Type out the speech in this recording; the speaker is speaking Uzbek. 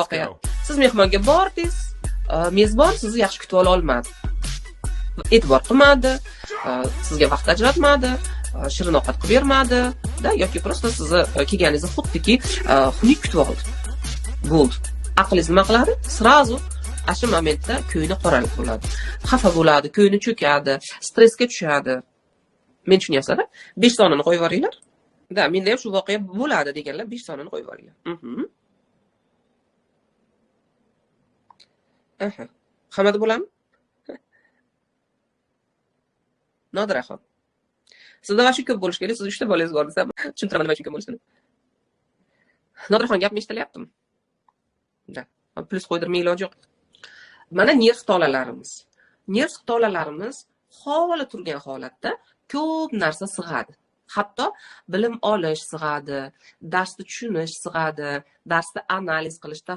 voqea. Siz mehmonga bordingiz, mezbon sizni yaxshi kutib ola olmadi. E'tibor qilmadi, sizga vaqt ajratmadi, shirin ovqat qilib bermadi, yoki prosta sizni kelganingizni xuddiki xunuk kutib oldi. Bo'ldi. Aqlingiz nima qiladi? Srazu shu momentda ko'ngli qoralik bo'ladi. Xafa bo'ladi, ko'ngli cho'kadi, stressga tushadi. Men tushunyapsizlar? 5 sonini qo'yib yuboringlar. Menda ham shu voqea bo'ladi deganlar 5 sonini qo'yib yuboringlar. Hammada bo'ladimi? Nodiraxon. Sizda vaqt ko'p bo'lish kerak, siz 3 ta bolangiz bor desam, tushuntiraman nima uchun ko'p bo'lishini. Nodiraxon gapni eshitilyaptimi? Plus qo'ydirmay iloji yo'q. Mana nerv tolalarimiz. Nerv tolalarimiz holi turgan holatda ko'p narsa sig'adi. Hatto bilim olish sig'adi, darsni tushunish sig'adi, darsni analiz qilishda